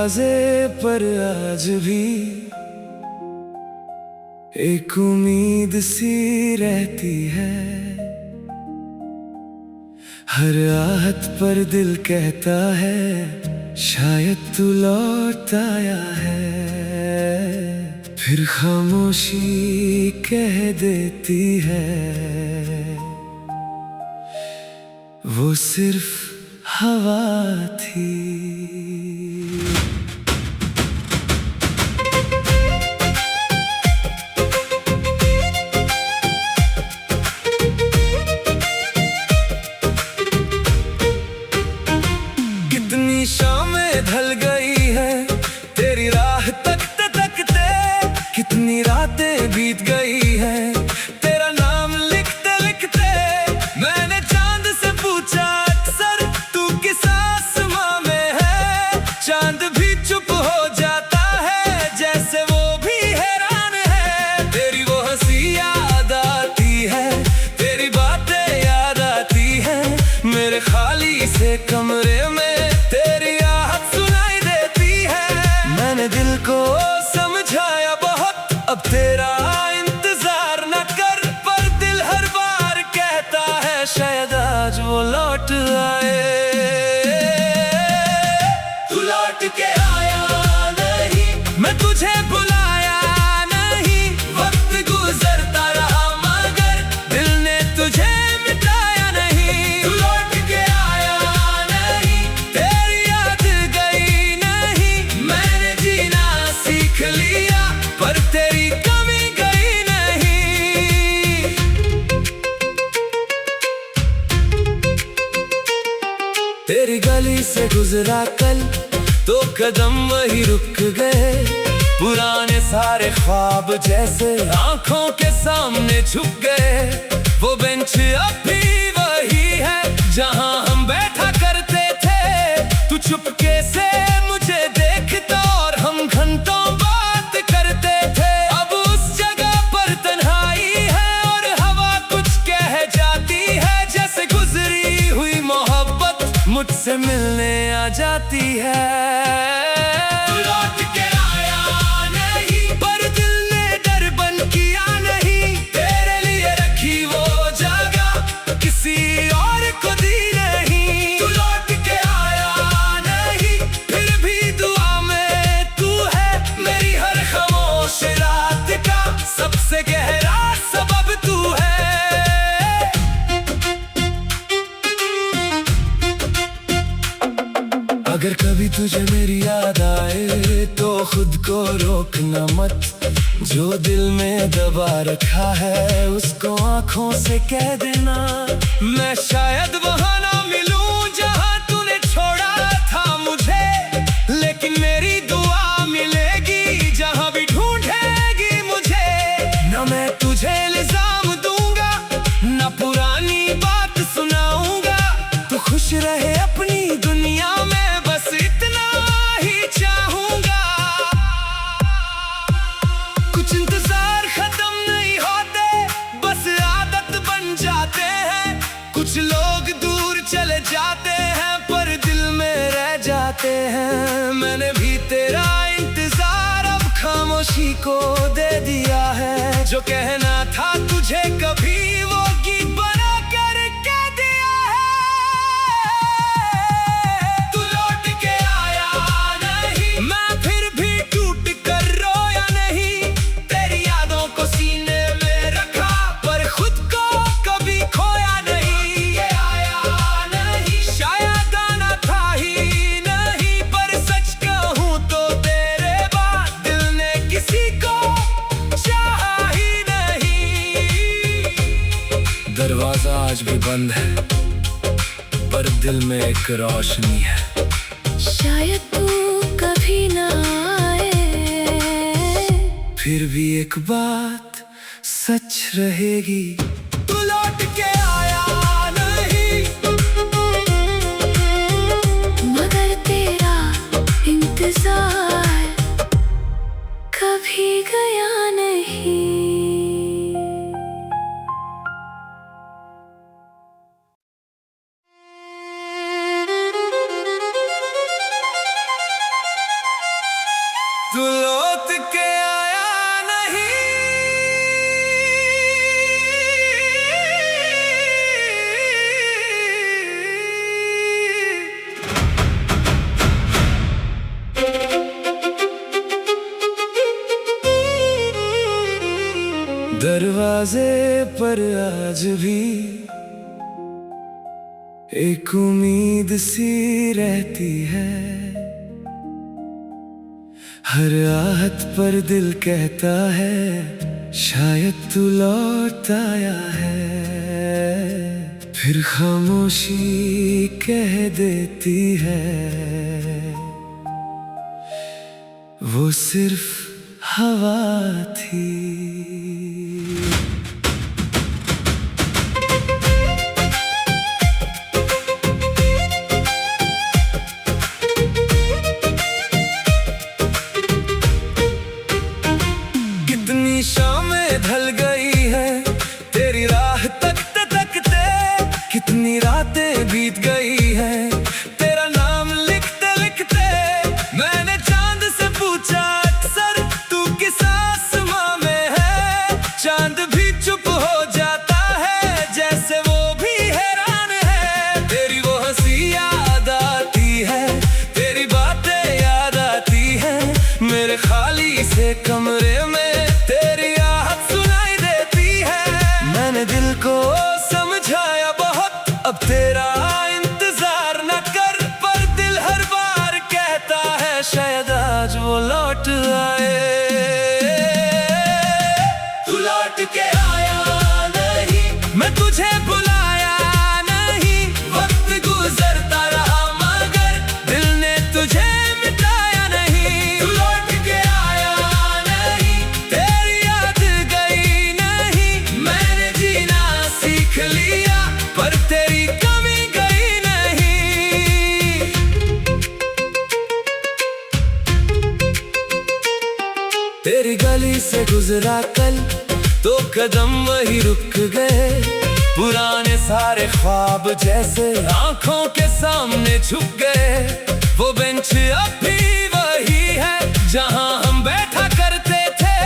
दरवाजे पर आज भी एक उम्मीद सी रहती है। हर आहट पर दिल कहता है शायद तू लौट आया है। फिर खामोशी कह देती है वो सिर्फ हवा थी। कितनी शामें ढल गई है तेरी राह तकते तकते, कितनी रातें बीत गई है तेरा नाम लिखते लिखते। मैंने चांद से पूछा अक्सर तू किस आसमां में है, चांद भी चुप हो जाता है जैसे वो भी हैरान है। तेरी वो हंसी याद आती है, तेरी बातें याद आती है, मेरे खाली से कमरे में तेरी आहट सुनाई देती है। मैंने दिल को समझाया बहुत अब तेरा इंतजार न कर, पर दिल हर बार कहता है शायद आज वो लौट आए। तू लौट के आया नहीं, मैं तुझे बुलाया नहीं, वक्त गुजरता रहा मगर दिल ने तुझे मिटाया नहीं। तू लौट के आया नहीं, तेरी याद गई नहीं, मैंने जीना सीख लिया पर तेरी कमी गई नहीं। तेरी गली से गुजरा कल तो कदम वही रुक गए, पुराने सारे ख्वाब जैसे आंखों के सामने झुक गए। वो बेंच अब भी वही है जहां हम बैठा करते थे, तू चुपके से मुझे देखता और हम घंटों बात करते थे। अब उस जगह पर तन्हाई है और हवा कुछ कह जाती है, जैसे गुजरी हुई मोहब्बत मुझसे मिलने आ जाती है। तू लौट के आया नहीं, पर दिल ने डर बन किया नहीं, तेरे लिए रखी वो जगह किसी और को दी नहीं। तू लौट के आया नहीं, फिर भी दुआ में तू है, मेरी हर खामोश रात का सबसे गहरा सबब तू है। अगर कभी तुझे मेरी याद आए तो खुद को रोकना मत, जो दिल में दबा रखा है उसको आंखों से कह देना। मैं शायद वहां ना मिलूं जहां तूने छोड़ा था मुझे, लेकिन मेरी दुआ मिलेगी जहां भी ढूंढेगी मुझे। न मैं तुझे इल्जाम दूंगा न पुरानी बात सुनाऊंगा, तू खुश रहे अपनी दुनिया में बस इतना ही चाहूंगा। कुछ इंतजार खत्म नहीं होते, बस आदत बन जाते हैं। कुछ लोग दूर चले जाते हैं पर दिल में रह जाते हैं। मैंने भी तेरा इंतजार अब खामोशी को दे दिया है, जो कहना था तुझे कभी वो गीत बना कर कह दिया है। तू लौट के आया नहीं, मैं फिर भी टूट कर रोया नहीं, तेरी यादों को सीने में रखा पर खुद को कभी खोया नहीं। ये आया नहीं, शायद आना था ही नहीं, पर सच कहूं तो तेरे बाद दिल ने किसी को चाहा ही नहीं। दरवाजा आज भी बंद है पर दिल में एक रोशनी है, शायद तू कभी ना आए, फिर भी एक बात सच रहेगी। तू लौट के आया नहीं, मगर तेरा इंतजार कभी गया नहीं। दरवाजे पर आज भी एक उम्मीद सी रहती है। हर आहट पर दिल कहता है शायद तू लौट आया है। फिर खामोशी कह देती है वो सिर्फ हवा थी। कितनी शामें ढल गई है तेरी राह तकते तकते, कितनी रातें बीत गई है तेरा नाम लिखते लिखते। मैंने चांद से पूछा अक्सर तू किस आसमां में है, चांद भी चुप हो जाता है जैसे वो भी हैरान है। तेरी वो हंसी याद आती है, तेरी बातें याद आती है, मेरे खाली से कमरे में तेरी आहट सुनाई देती है। मैंने दिल को समझाया बहुत अब तेरा इंतजार न कर, पर दिल हर बार कहता है शायद आज वो लौट आए। तू लौट के आया नहीं, मैं तुझे बुलाया नहीं, वक्त गुजरता रहा मगर दिल ने तुझे मिटाया नहीं। तू लौट के आया नहीं, तेरी याद गई नहीं, मैंने जीना सीख लिया पर तेरी कमी गई नहीं। तेरी गली से गुजरा कल तो कदम वही रुक गए, पुराने सारे ख्वाब जैसे आंखों के सामने झुक गए। वो बेंच अब भी वही है जहां हम बैठा करते थे,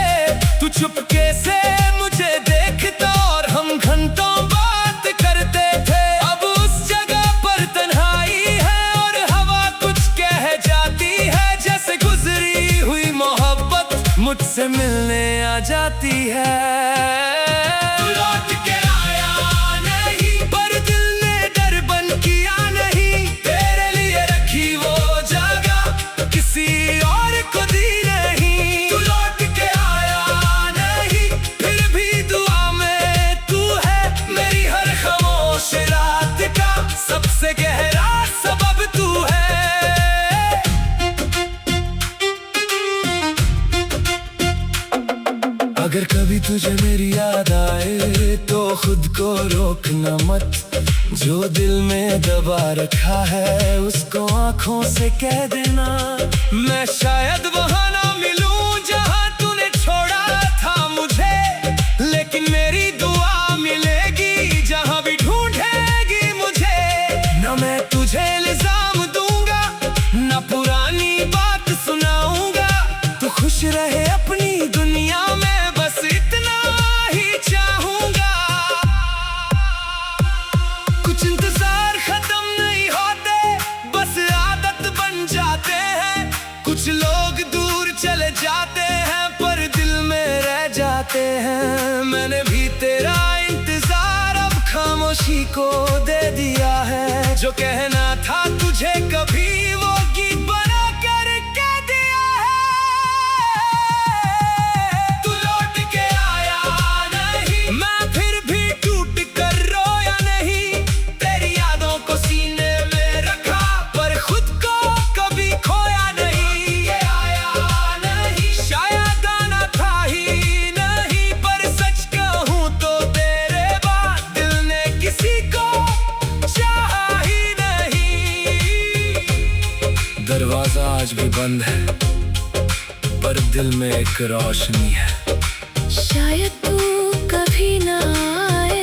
तू चुपके से मुझे देखता और हम घंटों बात करते थे। अब उस जगह पर तन्हाई है और हवा कुछ कह जाती है, जैसे गुजरी हुई मोहब्बत मुझसे मिलने आ जाती है। तू लौट के आया नहीं, पर दिल ने डर बन किया नहीं, तेरे लिए रखी वो जगह किसी और को दी नहीं। तू लौट के आया नहीं, फिर भी दुआ में तू है, मेरी हर खामोश रात का सबसे गहरा सबब तू है। अगर कभी तुझे मेरी याद आए तो खुद को रोकना मत, जो दिल में दबा रखा है उसको आंखों से कह देना। मैं शायद वहां ना मिलूं जहां तूने छोड़ा था मुझे, लेकिन मेरी दुआ मिलेगी जहां भी ढूंढेगी मुझे। न मैं तुझे इल्जाम दूंगा न पुरानी बात सुनाऊंगा, तू खुश रहे अपनी दुनिया में बस इतना ही चाहूंगा। कुछ इंतजार खत्म नहीं होते, बस आदत बन जाते हैं। कुछ लोग दूर चले जाते हैं पर दिल में रह जाते हैं। मैंने भी तेरा इंतजार अब खामोशी को दे दिया है, जो कहना था तुझे कभी वो गीत बना कर कह दिया है। तू लौट के आया नहीं, मैं फिर भी टूट कर रोया नहीं, तेरी यादों को सीने में रखा पर खुद को कभी खोया नहीं। ये आया नहीं, शायद आना था ही नहीं, पर सच कहूं तो तेरे बाद दिल ने किसी को चाहा ही नहीं। दरवाजा आज भी बंद है पर दिल में एक रोशनी है। शायद तू कभी ना आए,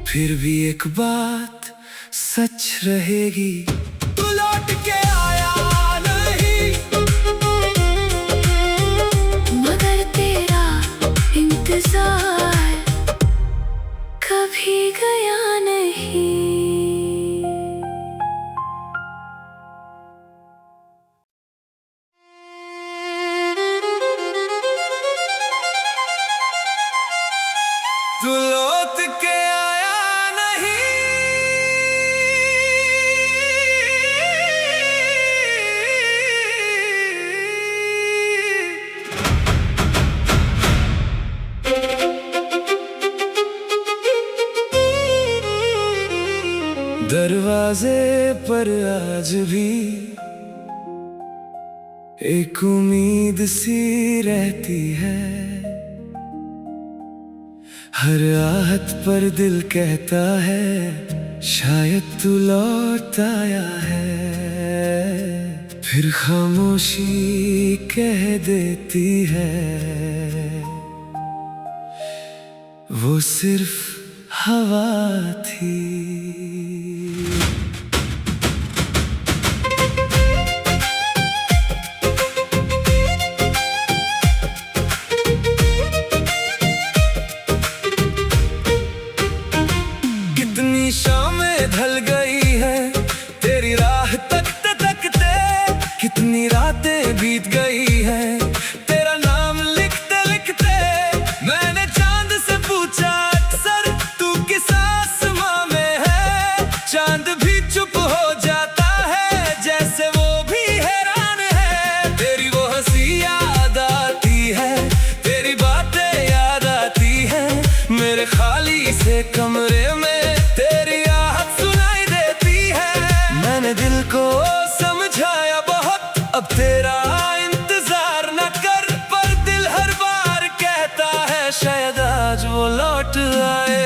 फिर भी एक बात सच रहेगी, तू लौट के आया नहीं। मगर तेरा इंतजार कभी गया नहीं। तू लौट के आया नहीं। दरवाजे पर आज भी एक उम्मीद सी रहती है, हर आहट पर दिल कहता है शायद तू लौट आया है। फिर खामोशी कह देती है वो सिर्फ हवा थी। कितनी शामें ढल गई है तेरी राह तकते तकते, कितनी रातें बीत गई है तेरा नाम लिखते लिखते। मैंने चांद से पूछा अक्सर तू किस आसमां में है, चांद भी चुप हो जाता है जैसे वो भी हैरान है। तेरी वो हंसी याद आती है, तेरी बातें याद आती है, मेरे खाली से कमरे में तेरी आहट सुनाई देती है। मैंने दिल को समझाया बहुत अब तेरा इंतजार न कर, पर दिल हर बार कहता है शायद आज वो लौट आए।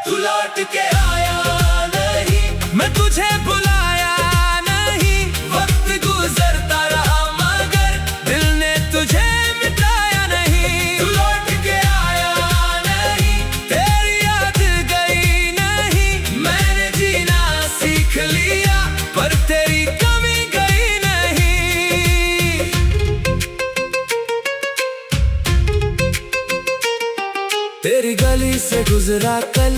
तू लौट के आया नहीं, मैं तुझे बुलाया नहीं, वक्त गुजरता रहा मगर दिल ने तुझे मिटाया नहीं। तू लौट के आया नहीं, तेरी याद गई नहीं, मैंने जीना सीख लिया पर तेरी कमी गई नहीं। तेरी गली से गुजरा कल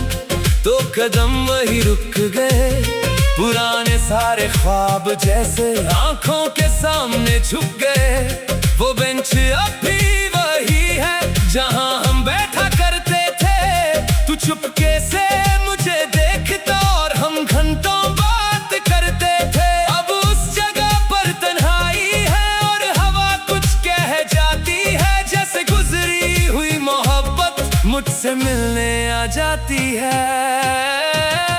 तो कदम वही रुक गए, पुराने सारे ख्वाब जैसे आंखों के सामने झुक गए। वो बेंच अब भी वही है जहां हम बैठा करते थे, तू चुपके से मुझे देखता और हम घंटों बात करते थे। अब उस जगह पर तन्हाई है और हवा कुछ कह जाती है, जैसे गुजरी हुई मोहब्बत मुझसे मिलने आ जाती है।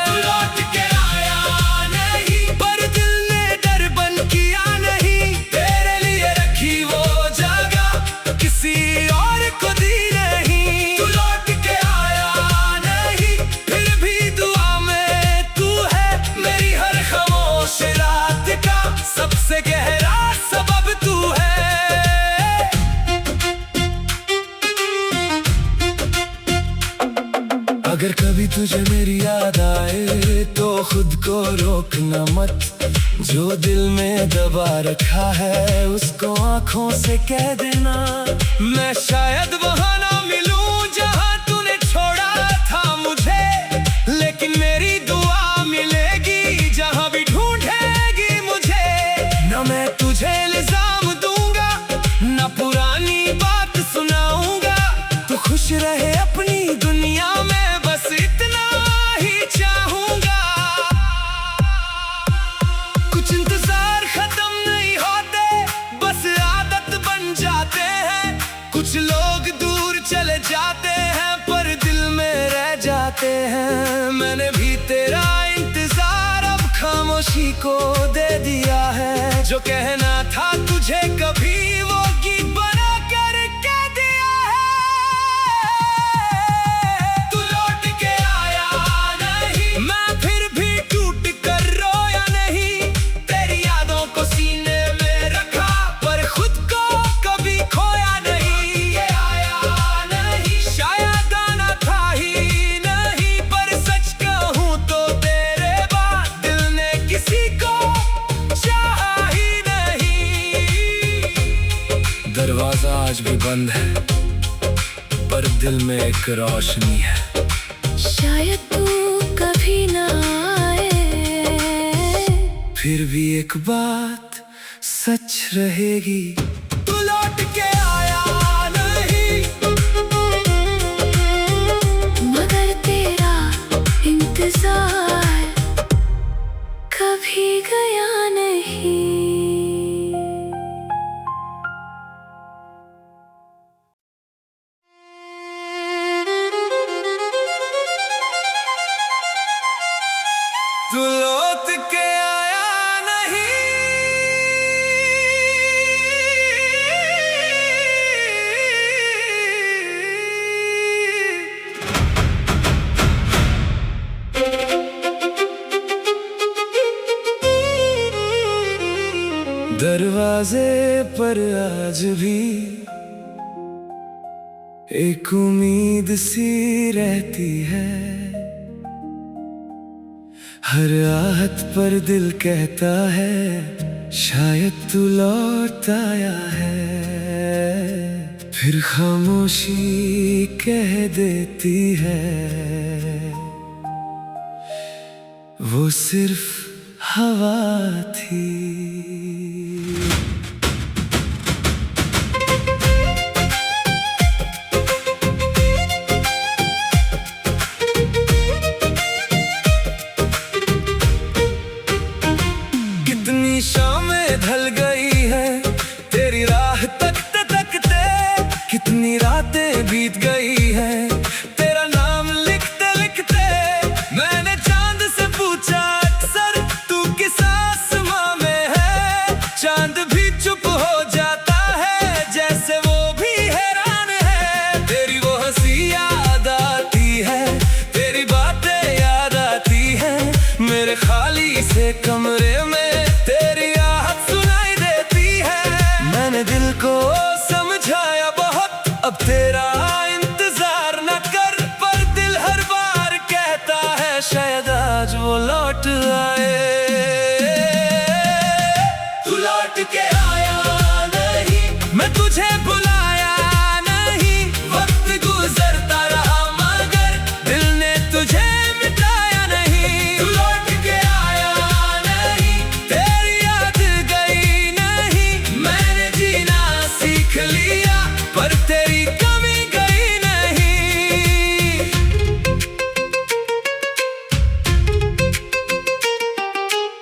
तू लौट के आया नहीं, पर दिल ने डर बन किया नहीं, तेरे लिए रखी वो जगह किसी और को दी नहीं। तू लौट के आया नहीं, फिर भी दुआ में तू है, मेरी हर खामोश रात का सबसे गहरा सबब तू है। अगर कभी तुझे मेरी याद आए तो खुद को रोकना मत, जो दिल में दबा रखा है उसको आंखों से कह देना। मैं शायद वहां ना मिलूं जहां तूने छोड़ा था मुझे, लेकिन मेरी दुआ मिलेगी जहां भी ढूंढेगी मुझे। न मैं तुझे इल्जाम दूंगा न पुरानी बात सुनाऊंगा, तू खुश रहे अपनी दुनिया में बस इतना ही चाहूंगा। कुछ इंतजार खत्म नहीं होते, बस आदत बन जाते हैं। कुछ लोग दूर चले जाते हैं पर दिल में रह जाते हैं। मैंने भी तेरा इंतजार अब खामोशी को दे दिया है, जो कहना था तुझे कभी वो गीत बना कर कह दिया है। तू लौट के आया नहीं, मैं फिर भी टूट कर रोया नहीं, तेरी यादों को सीने में रखा पर खुद को कभी खोया नहीं। आया नहीं, शायद आना था ही नहीं, पर सच कहूं तो तेरे बाद दिल ने किसी को चाहा ही नहीं। दरवाजा आज भी बंद है पर दिल में एक रोशनी है, शायद तू कभी ना आए। फिर भी एक बात सच रहेगी, तू लौट के आया नहीं। पर आज भी एक उम्मीद सी रहती है। हर आहट पर दिल कहता है शायद तू लौट आया है। फिर खामोशी कह देती है वो सिर्फ हवा थी। कितनी शामें ढल गई है तेरी राह तकते तकते, कितनी रातें बीत गई है तेरा नाम लिखते लिखते। मैंने चांद से पूछा अक्सर तू किस आसमां में है, चांद भी चुप हो जाता है जैसे वो भी हैरान है। तेरी वो हंसी याद आती है, तेरी बातें याद आती है, मेरे खाली से कमरे में तेरी आहट सुनाई देती है। मैंने दिल को समझाया बहुत अब तेरा इंतजार न कर, पर दिल हर बार कहता है शायद आज वो लौट आए। तू लौट के आया नहीं, मैं तुझे बुलाया नहीं, वक्त गुजरता रहा मगर दिल ने तुझे मिटाया नहीं। तू लौट के आया नहीं, तेरी याद गई नहीं, मैंने जीना सीख लिया पर तेरी कमी गई नहीं।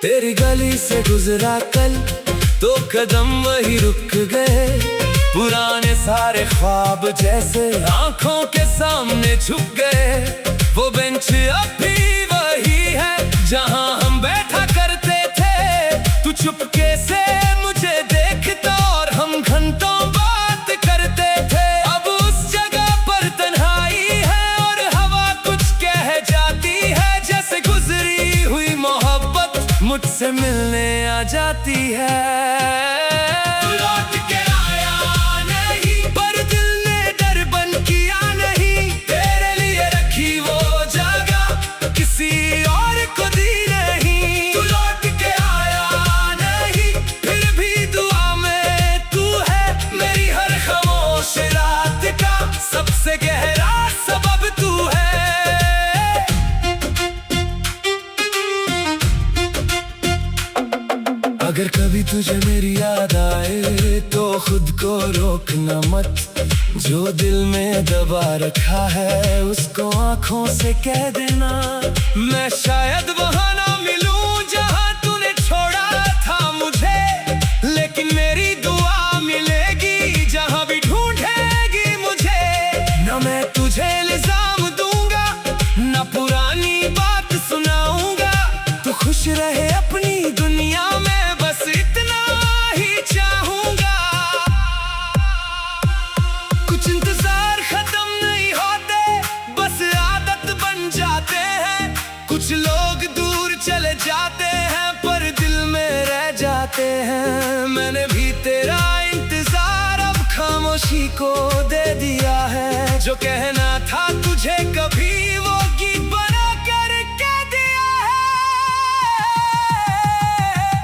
तेरी गली से गुजरा कल तो कदम वही रुक गए, पुराने सारे ख्वाब जैसे आंखों के सामने झुक गए। वो बेंच अब भी वही है जहां हम बैठा करते थे, तू चुपके से मुझे देखता और हम घंटों बात करते थे। अब उस जगह पर तन्हाई है और हवा कुछ कह जाती है, जैसे गुजरी हुई मोहब्बत मुझसे मिलने आ जाती है। तू लौट के आया नहीं, पर दिल ने डर बन किया नहीं, तेरे लिए रखी वो जगह किसी और को दी नहीं। तू लौट के आया नहीं, फिर भी दुआ में तू है, मेरी हर खामोश रात का सबसे गहरा सबब तू है। अगर कभी तुझे मेरी याद आए तो खुद को रोकना मत, जो दिल में दबा रखा है उसको आंखों से कह देना। मैं शायद वहां ना मिलूं जहां तूने छोड़ा था मुझे, लेकिन मेरी दुआ मिलेगी जहां भी ढूंढेगी मुझे। न मैं तुझे इल्जाम दूंगा न पुरानी बात सुनाऊंगा, तू खुश रहे अपनी दुनिया में बस इतना ही चाहूंगा। कुछ इंतजार खत्म नहीं होते, बस आदत बन जाते हैं। कुछ लोग दूर चले जाते हैं पर दिल में रह जाते हैं। मैंने भी तेरा इंतजार अब खामोशी को दे दिया है, जो कहना था तुझे कभी वो गीत बना कर कह दिया है।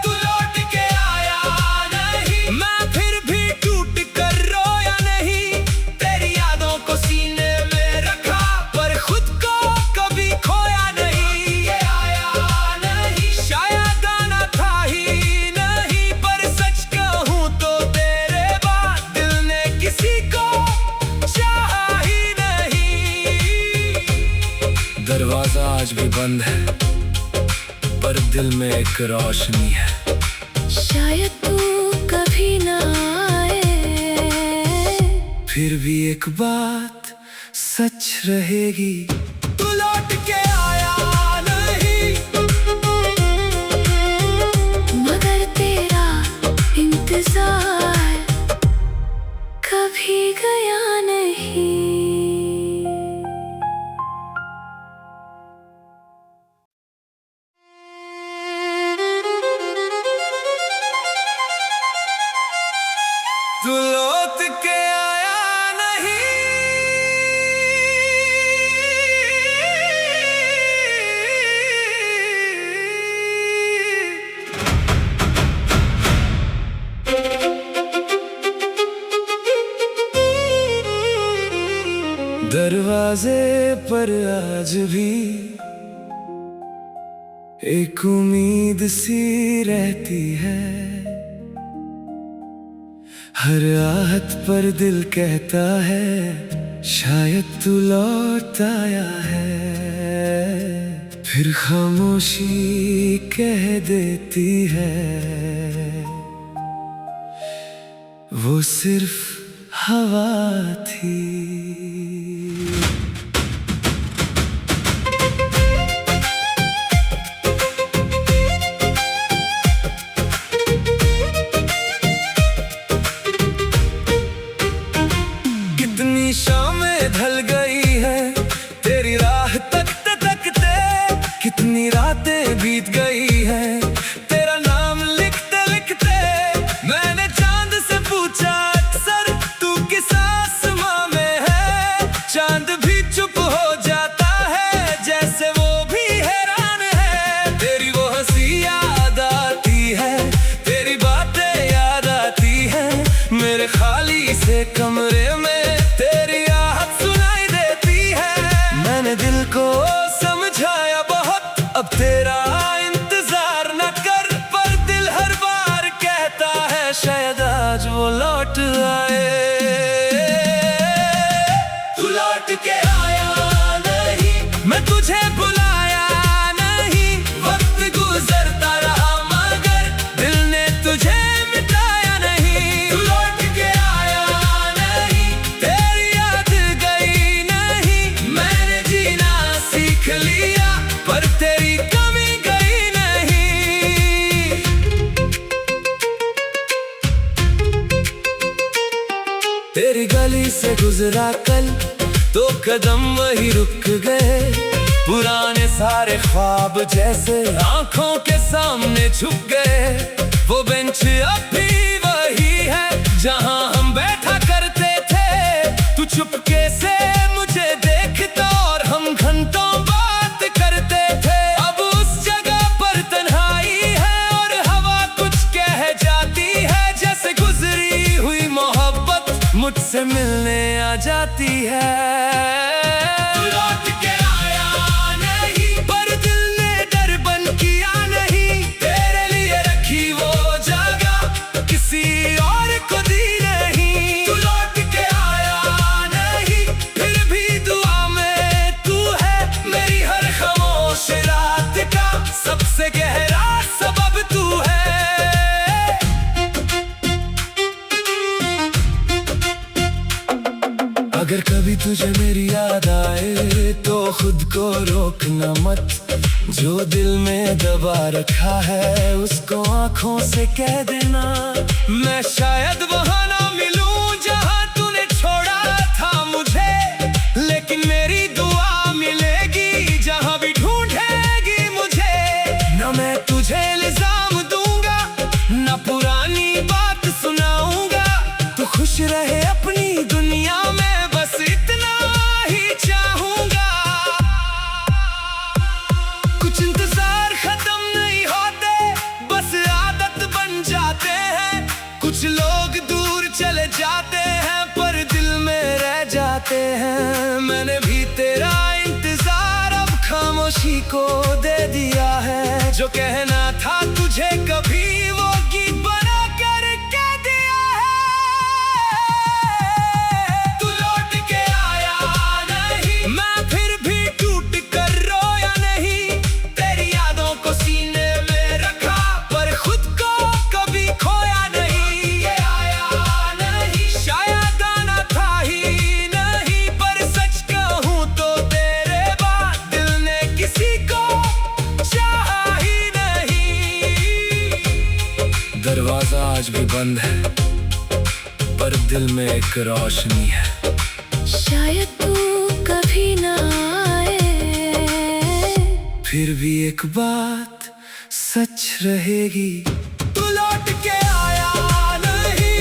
तू लौट के आया नहीं, मैं फिर भी टूट कर रोया नहीं, तेरी यादों को सीने में रखा पर खुद को कभी खोया नहीं। ये आया नहीं, शायद आना था ही नहीं, पर सच कहूं तो तेरे बाद दिल ने किसी को चाहा ही नहीं। दरवाजा आज भी बंद है पर दिल में एक रोशनी है। शायद तू कभी ना आए, फिर भी एक बात सच रहेगी, तू लौट के आया नहीं। मगर तेरा इंतजार कभी गया नहीं। लौट के आया नहीं। दरवाजे पर आज भी एक उम्मीद सी रहती है, हर आहट पर दिल कहता है शायद तू लौट आया है। फिर खामोशी कह देती है वो सिर्फ हवा थी। कितनी शामें ढल गई है तेरी राह तकते तकते, कितनी रातें बीत गई है तेरा नाम लिखते लिखते। मैंने चांद से पूछा अक्सर तू किस आसमां में है, चांद भी चुप हो जाता है जैसे वो भी हैरान है। तेरी वो हंसी याद आती है, तेरी बातें याद आती है, मेरे खाली से कमरे में तेरी आहट सुनाई देती है। मैंने दिल को समझाया बहुत अब तेरा इंतजार न कर, पर दिल हर बार कहता है शायद आज वो लौट आए। तू लौट के आया नहीं, मैं तुझे बुलाया नहीं, वक्त गुजरता रहा मगर दिल ने तुझे मिटाया नहीं। तू लौट के आया नहीं, तेरी याद गई नहीं, मैंने जीना सीख लिया पर तेरी कमी गई नहीं। तेरी गली से गुजरा कल तो कदम वही रुक गए, पुराने सारे ख्वाब जैसे आंखों के सामने छुप गए। वो बेंच अब भी वही है जहां हम बैठा करते थे, तू चुपके से मुझे देखता और हम घंटों बात करते थे। अब उस जगह पर तन्हाई है और हवा कुछ कह जाती है, जैसे गुजरी हुई मोहब्बत मुझसे मिलने आ जाती है। तू लौट के आया नहीं, पर दिल ने डर बन किया नहीं, तेरे लिए रखी वो जगह किसी और को दी नहीं। तू लौट के आया नहीं, फिर भी दुआ में तू है, मेरी हर खामोश रात का सबसे गहरा सबब तू है। अगर कभी तुझे मेरी याद आए तो खुद को रोकना मत, जो दिल में दबा रखा है उसको आंखों से कह देना। मैं शायद वहां ना मिलूं जहां तूने छोड़ा था मुझे, लेकिन मेरी दुआ मिलेगी जहां भी ढूंढेगी मुझे। न मैं तुझे इल्जाम दूंगा न पुरानी बात सुनाऊंगा, तू खुश रहे अपनी दुनिया में बस इतना ही चाहूंगा। कुछ इंतजार खत्म नहीं होते, बस आदत बन जाते हैं। कुछ लोग दूर चले जाते हैं पर दिल में रह जाते हैं। मैंने भी तेरा इंतजार अब खामोशी को दे दिया है, जो कहना था तुझे कभी वो गीत बना कर कह दिया है। तू लौट के आया नहीं, मैं फिर भी टूट कर रोया नहीं, तेरी यादों को सीने में रखा पर खुद को कभी खोया नहीं। ये आया नहीं, शायद आना था ही नहीं, पर सच कहूं तो तेरे बाद दिल ने किसी को चाहा ही नहीं। दरवाजा आज भी बंद है पर दिल में एक रोशनी है, शायद तू कभी ना आए। फिर भी एक बात सच रहेगी, तू लौट के आया नहीं।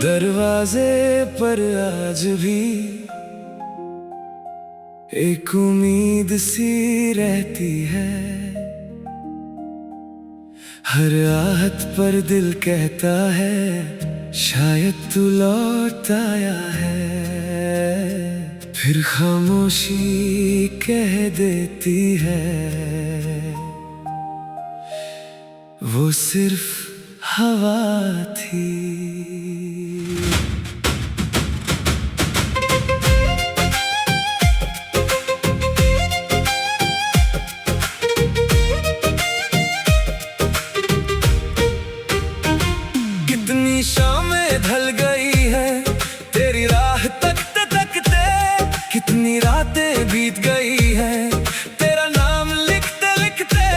दरवाजे पर आज भी एक उम्मीद सी रहती है। हर आहट पर दिल कहता है शायद तू लौट आया है। फिर खामोशी कह देती है वो सिर्फ हवा थी। कितनी शामें ढल गई है तेरी राह तकते तकते, कितनी रातें बीत गई है तेरा नाम लिखते लिखते।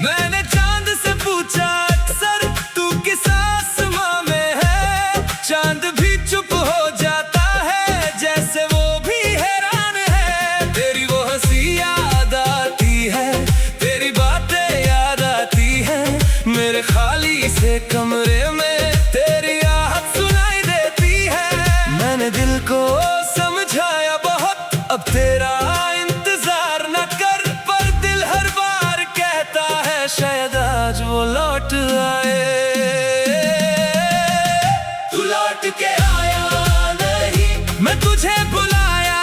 मैंने चांद से पूछा अक्सर तू किस आसमां में है, चांद भी चुप हो जाता है जैसे वो भी हैरान है। तेरी वो हंसी याद आती है, तेरी बातें याद आती है, मेरे खाली से कमरे में तेरी आहट सुनाई देती है। मैंने दिल को समझाया बहुत अब तेरा इंतजार न कर, पर दिल हर बार कहता है शायद आज वो लौट आए। तू लौट के आया नहीं, मैं तुझे बुलाया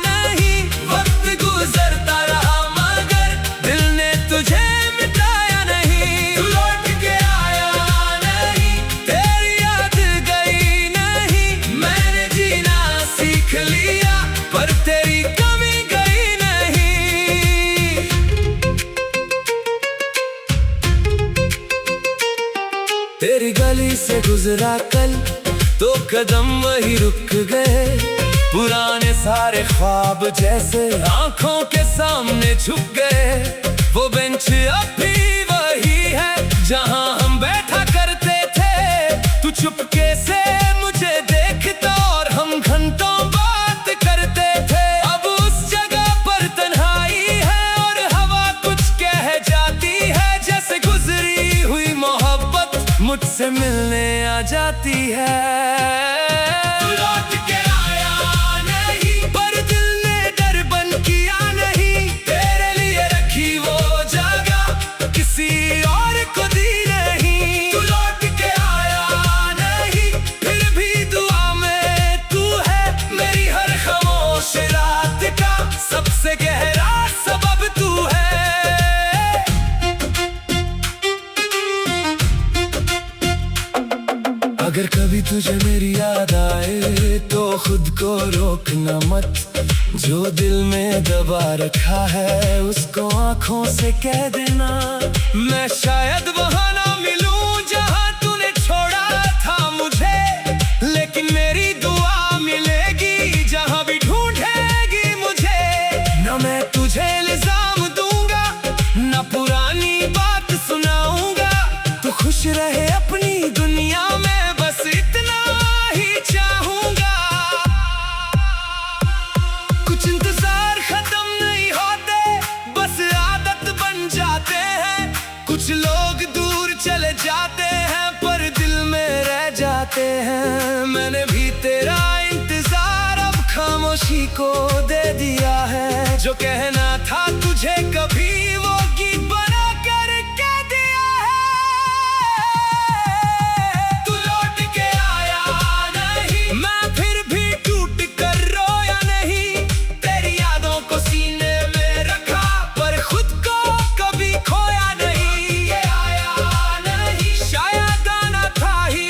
नहीं, वक्त गुजरता रहा मगर दिल ने तुझे मिटाया नहीं। तू लौट के आया नहीं, तेरी याद गई नहीं, मैंने जीना सीख लिया पर तेरी कमी गई नहीं। तेरी गली से गुजरा कल तो कदम वही रुक गए, पुराने सारे ख्वाब जैसे आंखों के सामने झुक गए। वो बेंच अब भी वही है जहां हम बैठा करते थे, तू चुपके से मुझे देखता और हम घंटों बात करते थे। अब उस जगह पर तन्हाई है और हवा कुछ कह जाती है, जैसे गुजरी हुई मोहब्बत मुझसे मिलने आ जाती है। तू लौट के आया नहीं, पर दिल ने डर बन किया नहीं, तेरे लिए रखी वो जगह किसी और को दी नहीं। तू लौट के आया नहीं, फिर भी दुआ में तू है, मेरी हर खामोश रात का सबसे गहरा सबब तू है। अगर कभी तुझे मेरी याद आए तो खुद को रोकना मत, जो दिल में दबा रखा है उसको आंखों से कह देना। मैं शायद वहां ना मिलूं जहां तूने छोड़ा था मुझे, लेकिन मेरी दुआ मिलेगी जहां भी ढूंढेगी मुझे। ना मैं तुझे इल्जाम दूंगा ना पुरानी बात सुनाऊंगा, तू खुश रहे अपनी दुनिया में बस इतना ही चाहूंगा। कुछ इंतजार खत्म नहीं होते, बस आदत बन जाते हैं। कुछ लोग दूर चले जाते हैं पर दिल में रह जाते हैं। मैंने भी तेरा इंतजार अब खामोशी को दे दिया है, जो कहना था तुझे कभी वो गीत बना कर कह दिया है। तू लौट के आया नहीं, मैं फिर भी टूट कर रोया नहीं, तेरी यादों को सीने में रखा पर खुद को कभी खोया नहीं। ये आया नहीं, शायद आना था ही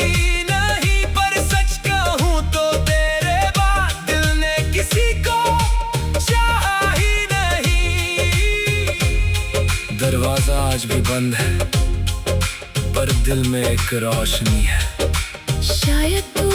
नहीं, पर सच कहूं तो तेरे बाद दिल ने किसी को चाहा ही नहीं। दरवाजा आज भी बंद है पर दिल में एक रोशनी है। शायद तू